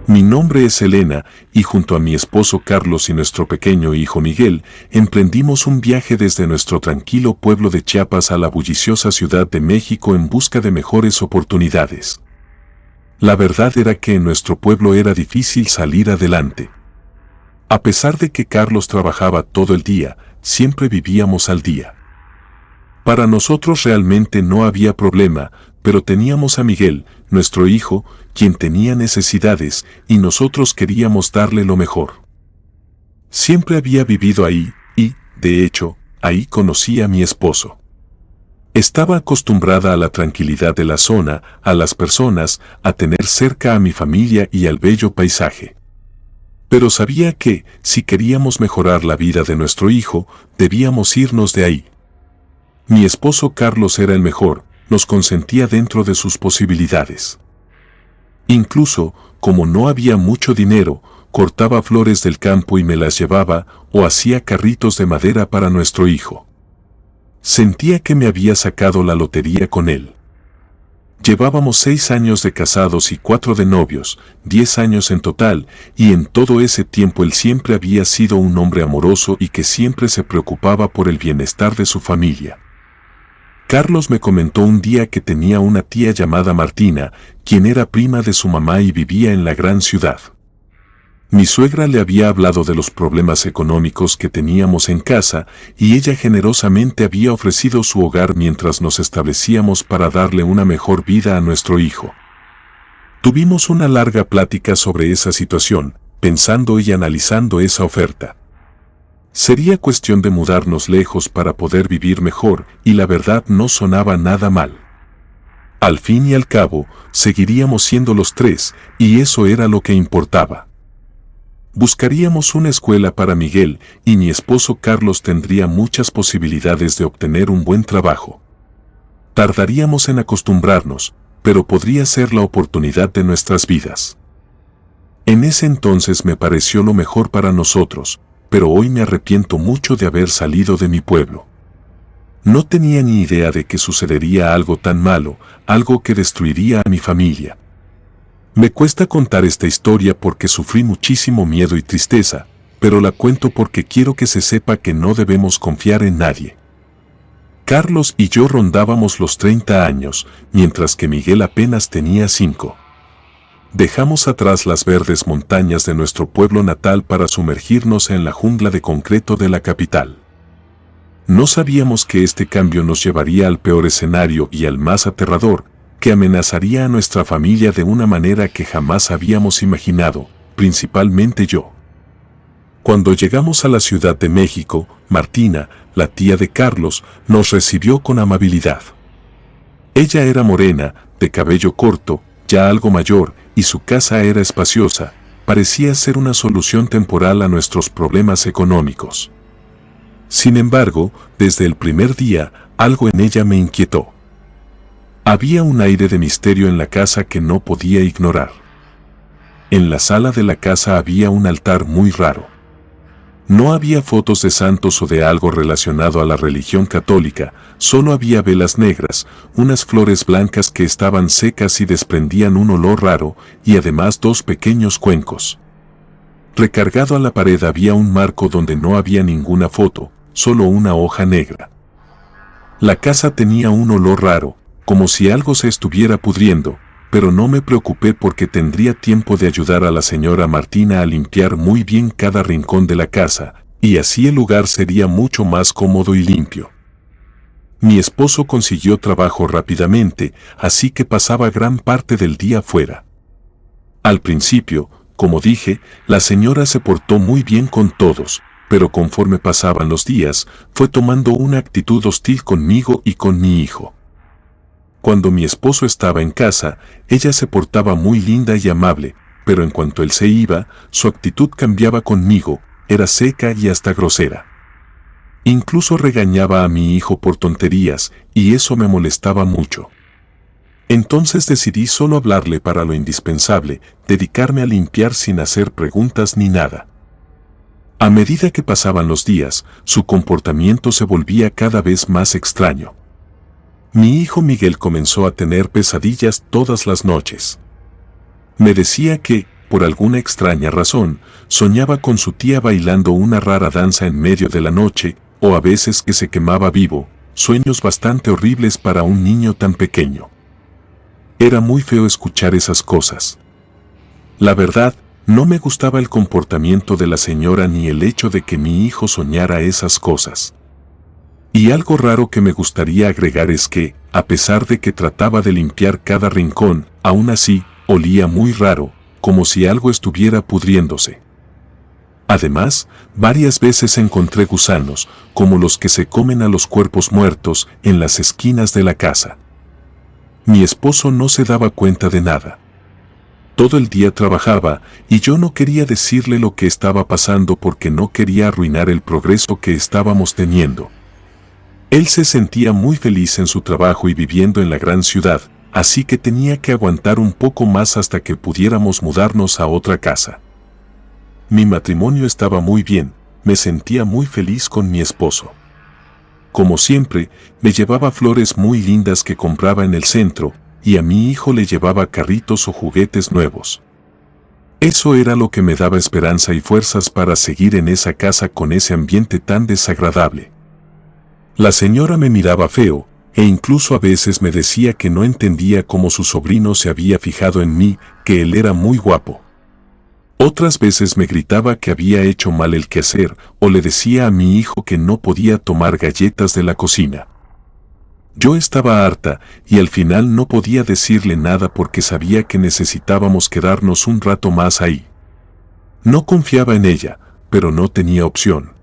Mi nombre es Elena, y junto a mi esposo Carlos y nuestro pequeño hijo Miguel, emprendimos un viaje desde nuestro tranquilo pueblo de Chiapas a la bulliciosa Ciudad de México en busca de mejores oportunidades. La verdad era que en nuestro pueblo era difícil salir adelante. A pesar de que Carlos trabajaba todo el día, siempre vivíamos al día. Para nosotros realmente no había problema, pero teníamos a Miguel, nuestro hijo, quien tenía necesidades, y nosotros queríamos darle lo mejor. Siempre había vivido ahí, y, de hecho, ahí conocí a mi esposo. Estaba acostumbrada a la tranquilidad de la zona, a las personas, a tener cerca a mi familia y al bello paisaje. Pero sabía que, si queríamos mejorar la vida de nuestro hijo, debíamos irnos de ahí. Mi esposo Carlos era el mejor, nos consentía dentro de sus posibilidades. Incluso, como no había mucho dinero, cortaba flores del campo y me las llevaba, o hacía carritos de madera para nuestro hijo. Sentía que me había sacado la lotería con él. Llevábamos 6 años de casados y 4 de novios, 10 años en total, y en todo ese tiempo él siempre había sido un hombre amoroso y que siempre se preocupaba por el bienestar de su familia. Carlos me comentó un día que tenía una tía llamada Martina, quien era prima de su mamá y vivía en la gran ciudad. Mi suegra le había hablado de los problemas económicos que teníamos en casa y ella generosamente había ofrecido su hogar mientras nos establecíamos para darle una mejor vida a nuestro hijo. Tuvimos una larga plática sobre esa situación, pensando y analizando esa oferta. Sería cuestión de mudarnos lejos para poder vivir mejor, y la verdad no sonaba nada mal. Al fin y al cabo, seguiríamos siendo los 3, y eso era lo que importaba. Buscaríamos una escuela para Miguel, y mi esposo Carlos tendría muchas posibilidades de obtener un buen trabajo. Tardaríamos en acostumbrarnos, pero podría ser la oportunidad de nuestras vidas. En ese entonces me pareció lo mejor para nosotros, pero hoy me arrepiento mucho de haber salido de mi pueblo. No tenía ni idea de que sucedería algo tan malo, algo que destruiría a mi familia. Me cuesta contar esta historia porque sufrí muchísimo miedo y tristeza, pero la cuento porque quiero que se sepa que no debemos confiar en nadie. Carlos y yo rondábamos los 30 años, mientras que Miguel apenas tenía 5. Dejamos atrás las verdes montañas de nuestro pueblo natal para sumergirnos en la jungla de concreto de la capital. No sabíamos que este cambio nos llevaría al peor escenario y al más aterrador, que amenazaría a nuestra familia de una manera que jamás habíamos imaginado, principalmente yo. Cuando llegamos a la Ciudad de México, Martina, la tía de Carlos, nos recibió con amabilidad. Ella era morena, de cabello corto, ya algo mayor, y su casa era espaciosa, parecía ser una solución temporal a nuestros problemas económicos. Sin embargo, desde el primer día, algo en ella me inquietó. Había un aire de misterio en la casa que no podía ignorar. En la sala de la casa había un altar muy raro. No había fotos de santos o de algo relacionado a la religión católica, solo había velas negras, unas flores blancas que estaban secas y desprendían un olor raro, y además 2 pequeños cuencos. Recargado a la pared había un marco donde no había ninguna foto, solo una hoja negra. La casa tenía un olor raro, como si algo se estuviera pudriendo, pero no me preocupé porque tendría tiempo de ayudar a la señora Martina a limpiar muy bien cada rincón de la casa, y así el lugar sería mucho más cómodo y limpio. Mi esposo consiguió trabajo rápidamente, así que pasaba gran parte del día fuera. Al principio, como dije, la señora se portó muy bien con todos, pero conforme pasaban los días, fue tomando una actitud hostil conmigo y con mi hijo. Cuando mi esposo estaba en casa, ella se portaba muy linda y amable, pero en cuanto él se iba, su actitud cambiaba conmigo, era seca y hasta grosera. Incluso regañaba a mi hijo por tonterías, y eso me molestaba mucho. Entonces decidí solo hablarle para lo indispensable, dedicarme a limpiar sin hacer preguntas ni nada. A medida que pasaban los días, su comportamiento se volvía cada vez más extraño. Mi hijo Miguel comenzó a tener pesadillas todas las noches. Me decía que, por alguna extraña razón, soñaba con su tía bailando una rara danza en medio de la noche, o a veces que se quemaba vivo, sueños bastante horribles para un niño tan pequeño. Era muy feo escuchar esas cosas. La verdad, no me gustaba el comportamiento de la señora ni el hecho de que mi hijo soñara esas cosas. Y algo raro que me gustaría agregar es que, a pesar de que trataba de limpiar cada rincón, aún así, olía muy raro, como si algo estuviera pudriéndose. Además, varias veces encontré gusanos, como los que se comen a los cuerpos muertos, en las esquinas de la casa. Mi esposo no se daba cuenta de nada. Todo el día trabajaba, y yo no quería decirle lo que estaba pasando porque no quería arruinar el progreso que estábamos teniendo. Él se sentía muy feliz en su trabajo y viviendo en la gran ciudad, así que tenía que aguantar un poco más hasta que pudiéramos mudarnos a otra casa. Mi matrimonio estaba muy bien, me sentía muy feliz con mi esposo. Como siempre, me llevaba flores muy lindas que compraba en el centro, y a mi hijo le llevaba carritos o juguetes nuevos. Eso era lo que me daba esperanza y fuerzas para seguir en esa casa con ese ambiente tan desagradable. La señora me miraba feo, e incluso a veces me decía que no entendía cómo su sobrino se había fijado en mí, que él era muy guapo. Otras veces me gritaba que había hecho mal el quehacer, o le decía a mi hijo que no podía tomar galletas de la cocina. Yo estaba harta, y al final no podía decirle nada porque sabía que necesitábamos quedarnos un rato más ahí. No confiaba en ella, pero no tenía opción.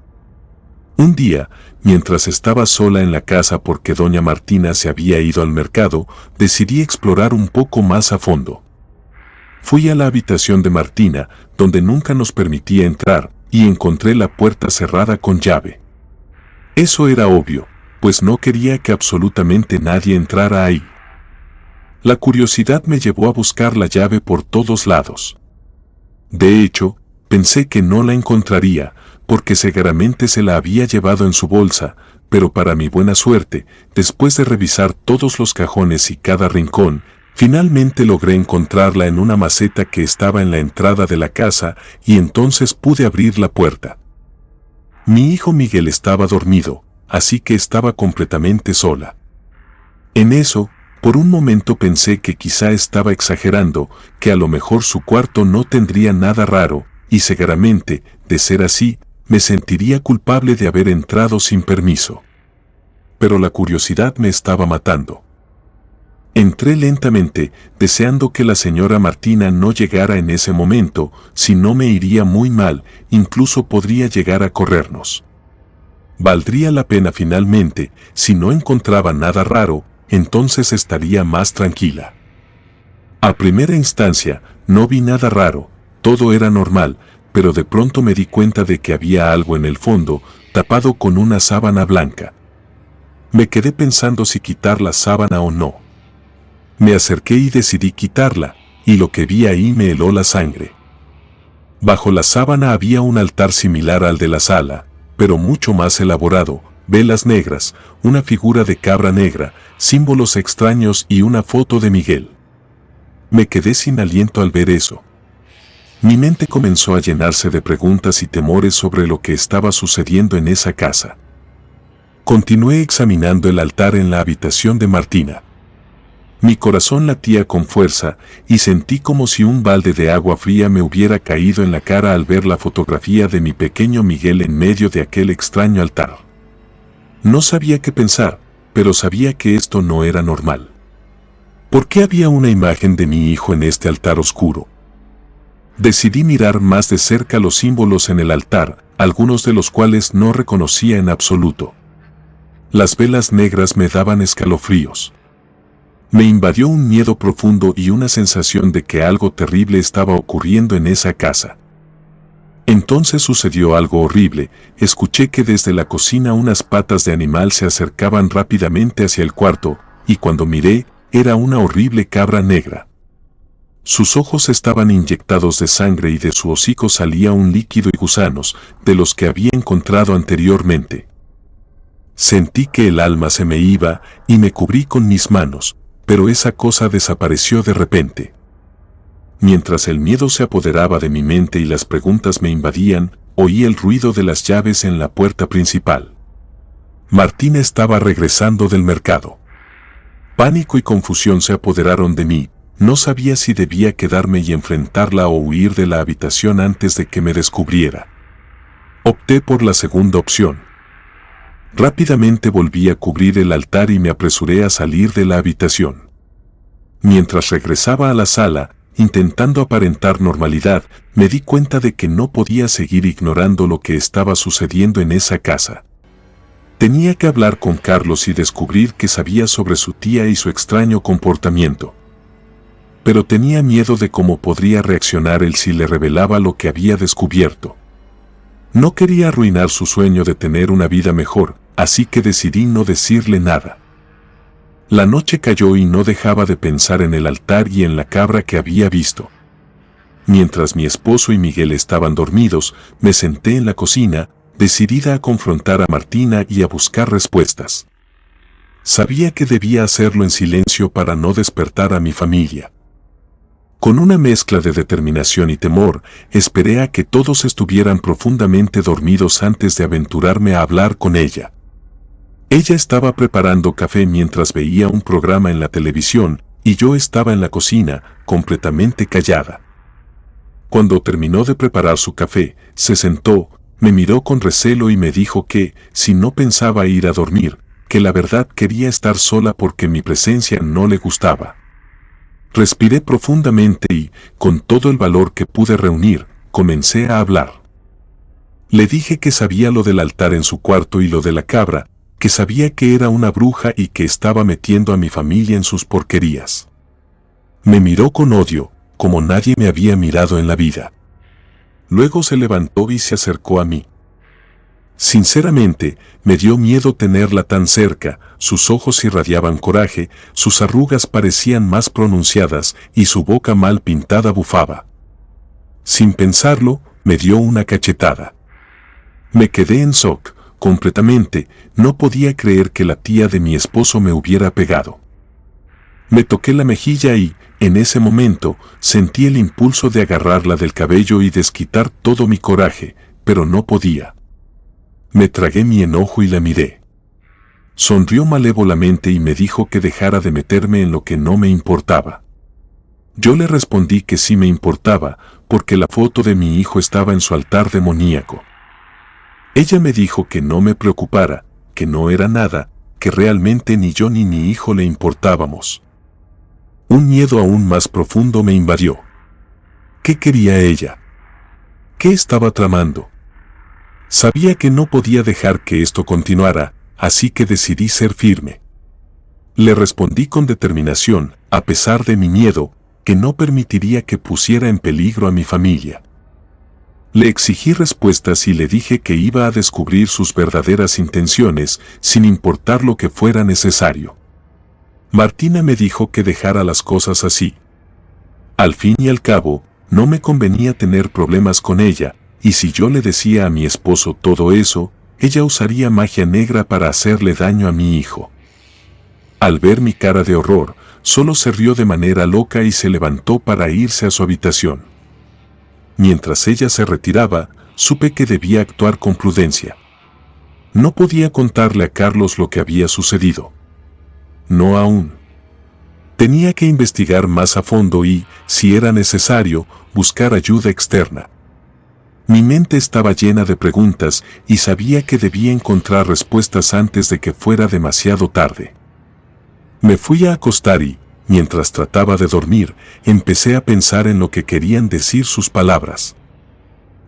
Un día, mientras estaba sola en la casa porque doña Martina se había ido al mercado, decidí explorar un poco más a fondo. Fui a la habitación de Martina, donde nunca nos permitía entrar, y encontré la puerta cerrada con llave. Eso era obvio, pues no quería que absolutamente nadie entrara ahí. La curiosidad me llevó a buscar la llave por todos lados. De hecho, pensé que no la encontraría, porque seguramente se la había llevado en su bolsa, pero para mi buena suerte, después de revisar todos los cajones y cada rincón, finalmente logré encontrarla en una maceta que estaba en la entrada de la casa y entonces pude abrir la puerta. Mi hijo Miguel estaba dormido, así que estaba completamente sola. En eso, por un momento pensé que quizá estaba exagerando, que a lo mejor su cuarto no tendría nada raro, y seguramente, de ser así, me sentiría culpable de haber entrado sin permiso. Pero la curiosidad me estaba matando. Entré lentamente, deseando que la señora Martina no llegara en ese momento, si no me iría muy mal, incluso podría llegar a corrernos. Valdría la pena finalmente, si no encontraba nada raro, entonces estaría más tranquila. A primera instancia, no vi nada raro, todo era normal, pero de pronto me di cuenta de que había algo en el fondo, tapado con una sábana blanca. Me quedé pensando si quitar la sábana o no. Me acerqué y decidí quitarla, y lo que vi ahí me heló la sangre. Bajo la sábana había un altar similar al de la sala, pero mucho más elaborado, velas negras, una figura de cabra negra, símbolos extraños y una foto de Miguel. Me quedé sin aliento al ver eso. Mi mente comenzó a llenarse de preguntas y temores sobre lo que estaba sucediendo en esa casa. Continué examinando el altar en la habitación de Martina. Mi corazón latía con fuerza y sentí como si un balde de agua fría me hubiera caído en la cara al ver la fotografía de mi pequeño Miguel en medio de aquel extraño altar. No sabía qué pensar, pero sabía que esto no era normal. ¿Por qué había una imagen de mi hijo en este altar oscuro? Decidí mirar más de cerca los símbolos en el altar, algunos de los cuales no reconocía en absoluto. Las velas negras me daban escalofríos. Me invadió un miedo profundo y una sensación de que algo terrible estaba ocurriendo en esa casa. Entonces sucedió algo horrible, escuché que desde la cocina unas patas de animal se acercaban rápidamente hacia el cuarto, y cuando miré, era una horrible cabra negra. Sus ojos estaban inyectados de sangre y de su hocico salía un líquido y gusanos, de los que había encontrado anteriormente. Sentí que el alma se me iba y me cubrí con mis manos, pero esa cosa desapareció de repente. Mientras el miedo se apoderaba de mi mente y las preguntas me invadían, oí el ruido de las llaves en la puerta principal. Martina estaba regresando del mercado. Pánico y confusión se apoderaron de mí. No sabía si debía quedarme y enfrentarla o huir de la habitación antes de que me descubriera. Opté por la segunda opción. Rápidamente volví a cubrir el altar y me apresuré a salir de la habitación. Mientras regresaba a la sala, intentando aparentar normalidad, me di cuenta de que no podía seguir ignorando lo que estaba sucediendo en esa casa. Tenía que hablar con Carlos y descubrir qué sabía sobre su tía y su extraño comportamiento. Pero tenía miedo de cómo podría reaccionar él si le revelaba lo que había descubierto. No quería arruinar su sueño de tener una vida mejor, así que decidí no decirle nada. La noche cayó y no dejaba de pensar en el altar y en la cabra que había visto. Mientras mi esposo y Miguel estaban dormidos, me senté en la cocina, decidida a confrontar a Martina y a buscar respuestas. Sabía que debía hacerlo en silencio para no despertar a mi familia. Con una mezcla de determinación y temor, esperé a que todos estuvieran profundamente dormidos antes de aventurarme a hablar con ella. Ella estaba preparando café mientras veía un programa en la televisión, y yo estaba en la cocina, completamente callada. Cuando terminó de preparar su café, se sentó, me miró con recelo y me dijo que, si no pensaba ir a dormir, que la verdad quería estar sola porque mi presencia no le gustaba. Respiré profundamente y, con todo el valor que pude reunir, comencé a hablar. Le dije que sabía lo del altar en su cuarto y lo de la cabra, que sabía que era una bruja y que estaba metiendo a mi familia en sus porquerías. Me miró con odio, como nadie me había mirado en la vida. Luego se levantó y se acercó a mí. Sinceramente, me dio miedo tenerla tan cerca, sus ojos irradiaban coraje, sus arrugas parecían más pronunciadas y su boca mal pintada bufaba. Sin pensarlo, me dio una cachetada. Me quedé en shock, completamente, no podía creer que la tía de mi esposo me hubiera pegado. Me toqué la mejilla y, en ese momento, sentí el impulso de agarrarla del cabello y desquitar todo mi coraje, pero no podía. Me tragué mi enojo y la miré. Sonrió malévolamente y me dijo que dejara de meterme en lo que no me importaba. Yo le respondí que sí me importaba, porque la foto de mi hijo estaba en su altar demoníaco. Ella me dijo que no me preocupara, que no era nada, que realmente ni yo ni mi hijo le importábamos. Un miedo aún más profundo me invadió. ¿Qué quería ella? ¿Qué estaba tramando? Sabía que no podía dejar que esto continuara, así que decidí ser firme. Le respondí con determinación, a pesar de mi miedo, que no permitiría que pusiera en peligro a mi familia. Le exigí respuestas y le dije que iba a descubrir sus verdaderas intenciones, sin importar lo que fuera necesario. Martina me dijo que dejara las cosas así. Al fin y al cabo, no me convenía tener problemas con ella, y si yo le decía a mi esposo todo eso, ella usaría magia negra para hacerle daño a mi hijo. Al ver mi cara de horror, solo se rió de manera loca y se levantó para irse a su habitación. Mientras ella se retiraba, supe que debía actuar con prudencia. No podía contarle a Carlos lo que había sucedido. No aún. Tenía que investigar más a fondo y, si era necesario, buscar ayuda externa. Mi mente estaba llena de preguntas y sabía que debía encontrar respuestas antes de que fuera demasiado tarde. Me fui a acostar y, mientras trataba de dormir, empecé a pensar en lo que querían decir sus palabras.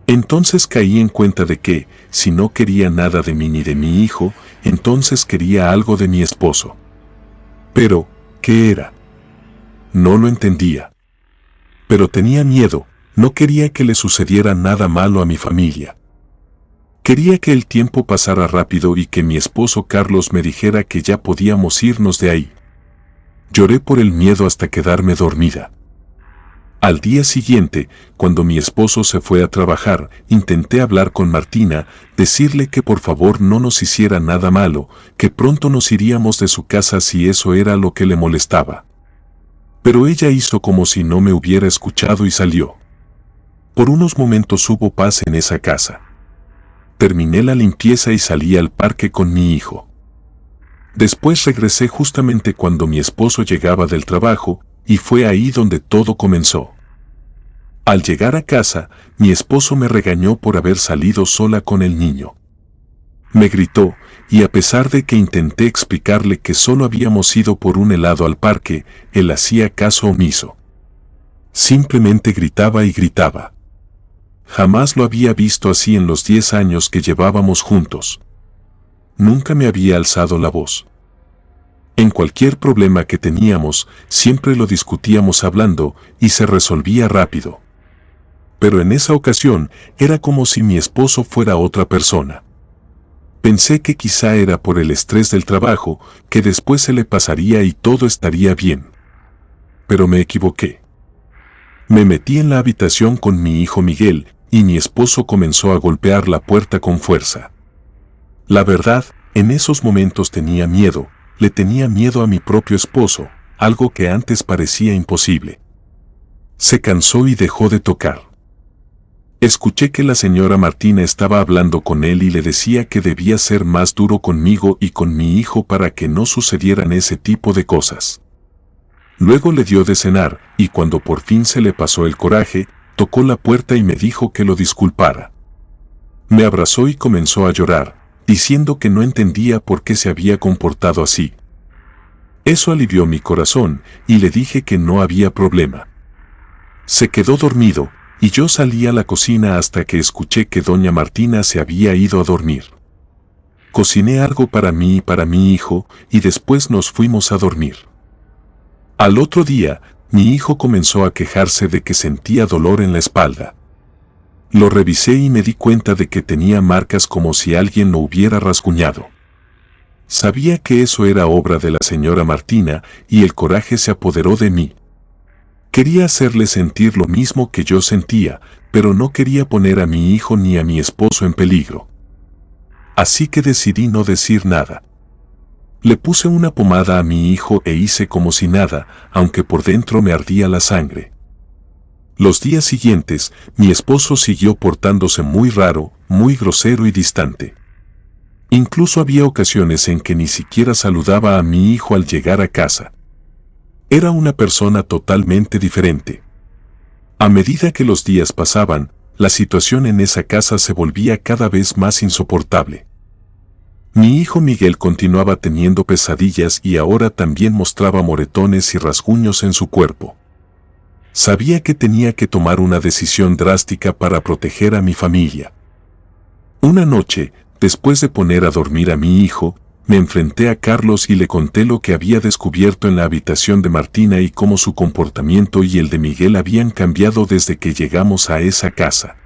Entonces caí en cuenta de que, si no quería nada de mí ni de mi hijo, entonces quería algo de mi esposo. Pero, ¿qué era? No lo entendía. Pero tenía miedo, no quería que le sucediera nada malo a mi familia. Quería que el tiempo pasara rápido y que mi esposo Carlos me dijera que ya podíamos irnos de ahí. Lloré por el miedo hasta quedarme dormida. Al día siguiente, cuando mi esposo se fue a trabajar, intenté hablar con Martina, decirle que por favor no nos hiciera nada malo, que pronto nos iríamos de su casa si eso era lo que le molestaba. Pero ella hizo como si no me hubiera escuchado y salió. Por unos momentos hubo paz en esa casa. Terminé la limpieza y salí al parque con mi hijo. Después regresé justamente cuando mi esposo llegaba del trabajo, y fue ahí donde todo comenzó. Al llegar a casa, mi esposo me regañó por haber salido sola con el niño. Me gritó, y a pesar de que intenté explicarle que solo habíamos ido por un helado al parque, él hacía caso omiso. Simplemente gritaba y gritaba. Jamás lo había visto así en los 10 años que llevábamos juntos. Nunca me había alzado la voz. En cualquier problema que teníamos, siempre lo discutíamos hablando y se resolvía rápido. Pero en esa ocasión, era como si mi esposo fuera otra persona. Pensé que quizá era por el estrés del trabajo, que después se le pasaría y todo estaría bien. Pero me equivoqué. Me metí en la habitación con mi hijo Miguel, y mi esposo comenzó a golpear la puerta con fuerza. La verdad, en esos momentos tenía miedo, le tenía miedo a mi propio esposo, algo que antes parecía imposible. Se cansó y dejó de tocar. Escuché que la señora Martina estaba hablando con él y le decía que debía ser más duro conmigo y con mi hijo para que no sucedieran ese tipo de cosas. Luego le dio de cenar, y cuando por fin se le pasó el coraje, tocó la puerta y me dijo que lo disculpara. Me abrazó y comenzó a llorar, diciendo que no entendía por qué se había comportado así. Eso alivió mi corazón, y le dije que no había problema. Se quedó dormido, y yo salí a la cocina hasta que escuché que doña Martina se había ido a dormir. Cociné algo para mí y para mi hijo, y después nos fuimos a dormir. Al otro día, mi hijo comenzó a quejarse de que sentía dolor en la espalda. Lo revisé y me di cuenta de que tenía marcas como si alguien lo hubiera rasguñado. Sabía que eso era obra de la señora Martina, y el coraje se apoderó de mí. Quería hacerle sentir lo mismo que yo sentía, pero no quería poner a mi hijo ni a mi esposo en peligro. Así que decidí no decir nada. Le puse una pomada a mi hijo e hice como si nada, aunque por dentro me ardía la sangre. Los días siguientes, mi esposo siguió portándose muy raro, muy grosero y distante. Incluso había ocasiones en que ni siquiera saludaba a mi hijo al llegar a casa. Era una persona totalmente diferente. A medida que los días pasaban, la situación en esa casa se volvía cada vez más insoportable. Mi hijo Miguel continuaba teniendo pesadillas y ahora también mostraba moretones y rasguños en su cuerpo. Sabía que tenía que tomar una decisión drástica para proteger a mi familia. Una noche, después de poner a dormir a mi hijo, me enfrenté a Carlos y le conté lo que había descubierto en la habitación de Martina y cómo su comportamiento y el de Miguel habían cambiado desde que llegamos a esa casa.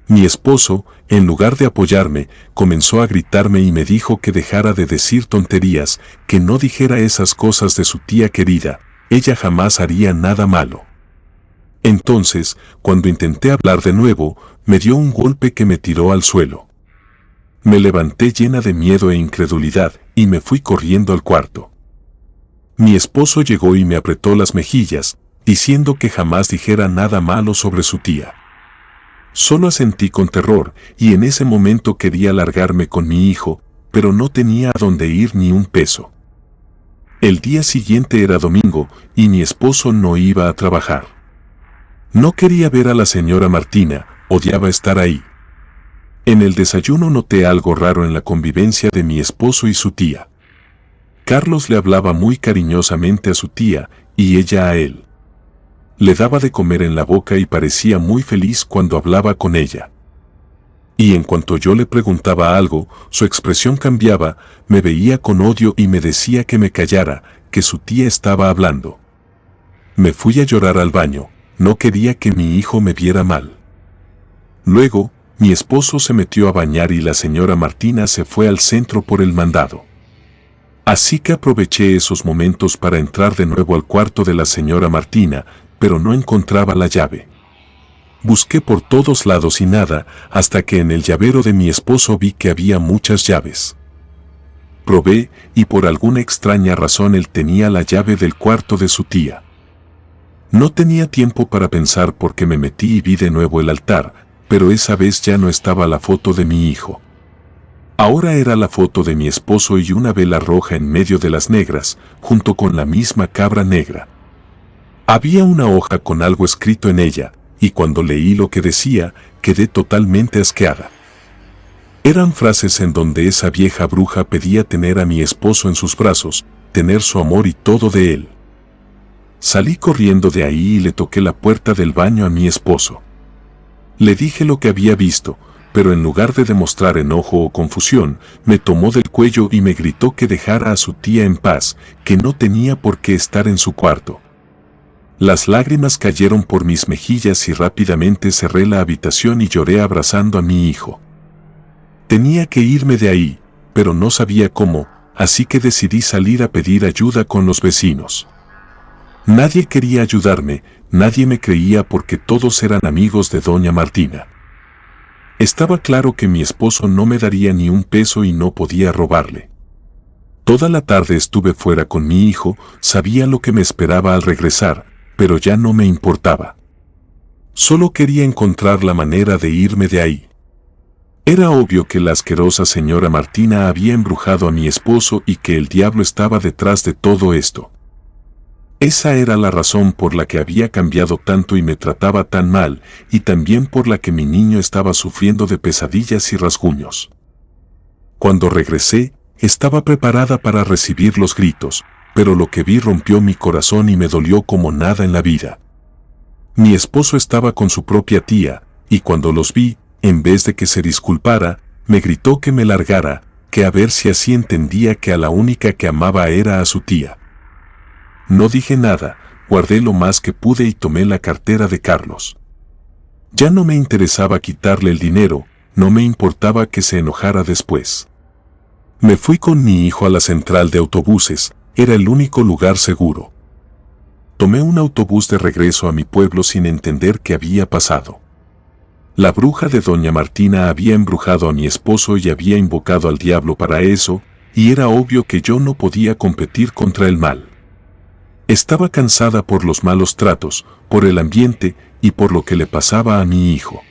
Mi esposo, en lugar de apoyarme, comenzó a gritarme y me dijo que dejara de decir tonterías, que no dijera esas cosas de su tía querida, ella jamás haría nada malo. Entonces, cuando intenté hablar de nuevo, me dio un golpe que me tiró al suelo. Me levanté llena de miedo e incredulidad y me fui corriendo al cuarto. Mi esposo llegó y me apretó las mejillas, diciendo que jamás dijera nada malo sobre su tía. Solo asentí con terror y en ese momento quería largarme con mi hijo, pero no tenía a dónde ir ni un peso. El día siguiente era domingo y mi esposo no iba a trabajar. No quería ver a la señora Martina, odiaba estar ahí. En el desayuno noté algo raro en la convivencia de mi esposo y su tía. Carlos le hablaba muy cariñosamente a su tía y ella a él. Le daba de comer en la boca y parecía muy feliz cuando hablaba con ella. Y en cuanto yo le preguntaba algo, su expresión cambiaba, me veía con odio y me decía que me callara, que su tía estaba hablando. Me fui a llorar al baño, no quería que mi hijo me viera mal. Luego, mi esposo se metió a bañar y la señora Martina se fue al centro por el mandado. Así que aproveché esos momentos para entrar de nuevo al cuarto de la señora Martina, pero no encontraba la llave. Busqué por todos lados y nada, hasta que en el llavero de mi esposo vi que había muchas llaves. Probé, y por alguna extraña razón él tenía la llave del cuarto de su tía. No tenía tiempo para pensar porque me metí y vi de nuevo el altar, pero esa vez ya no estaba la foto de mi hijo. Ahora era la foto de mi esposo y una vela roja en medio de las negras, junto con la misma cabra negra. Había una hoja con algo escrito en ella, y cuando leí lo que decía, quedé totalmente asqueada. Eran frases en donde esa vieja bruja pedía tener a mi esposo en sus brazos, tener su amor y todo de él. Salí corriendo de ahí y le toqué la puerta del baño a mi esposo. Le dije lo que había visto, pero en lugar de demostrar enojo o confusión, me tomó del cuello y me gritó que dejara a su tía en paz, que no tenía por qué estar en su cuarto. Las lágrimas cayeron por mis mejillas y rápidamente cerré la habitación y lloré abrazando a mi hijo. Tenía que irme de ahí, pero no sabía cómo, así que decidí salir a pedir ayuda con los vecinos. Nadie quería ayudarme, nadie me creía porque todos eran amigos de doña Martina. Estaba claro que mi esposo no me daría ni un peso y no podía robarle. Toda la tarde estuve fuera con mi hijo, sabía lo que me esperaba al regresar, pero ya no me importaba. Solo quería encontrar la manera de irme de ahí. Era obvio que la asquerosa señora Martina había embrujado a mi esposo y que el diablo estaba detrás de todo esto. Esa era la razón por la que había cambiado tanto y me trataba tan mal, y también por la que mi niño estaba sufriendo de pesadillas y rasguños. Cuando regresé, estaba preparada para recibir los gritos, pero lo que vi rompió mi corazón y me dolió como nada en la vida. Mi esposo estaba con su propia tía, y cuando los vi, en vez de que se disculpara, me gritó que me largara, que a ver si así entendía que a la única que amaba era a su tía. No dije nada, guardé lo más que pude y tomé la cartera de Carlos. Ya no me interesaba quitarle el dinero, no me importaba que se enojara después. Me fui con mi hijo a la central de autobuses, era el único lugar seguro. Tomé un autobús de regreso a mi pueblo sin entender qué había pasado. La bruja de doña Martina había embrujado a mi esposo y había invocado al diablo para eso, y era obvio que yo no podía competir contra el mal. Estaba cansada por los malos tratos, por el ambiente y por lo que le pasaba a mi hijo.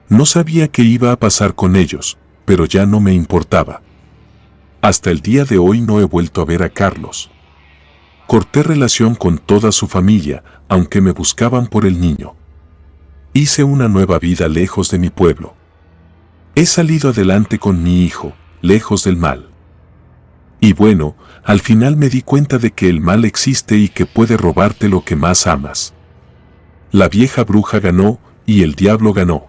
No sabía qué iba a pasar con ellos, pero ya no me importaba. Hasta el día de hoy no he vuelto a ver a Carlos. Corté relación con toda su familia, aunque me buscaban por el niño. Hice una nueva vida lejos de mi pueblo. He salido adelante con mi hijo, lejos del mal. Y bueno, al final me di cuenta de que el mal existe y que puede robarte lo que más amas. La vieja bruja ganó y el diablo ganó.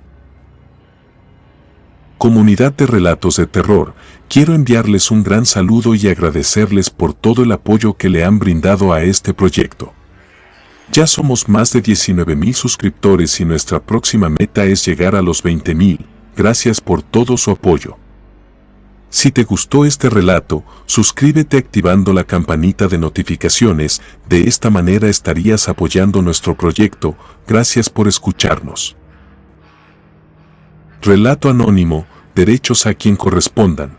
Comunidad de relatos de terror, quiero enviarles un gran saludo y agradecerles por todo el apoyo que le han brindado a este proyecto. Ya somos más de 19,000 suscriptores y nuestra próxima meta es llegar a los 20,000. Gracias por todo su apoyo. Si te gustó este relato, suscríbete activando la campanita de notificaciones, de esta manera estarías apoyando nuestro proyecto. Gracias por escucharnos. Relato anónimo, derechos a quien correspondan.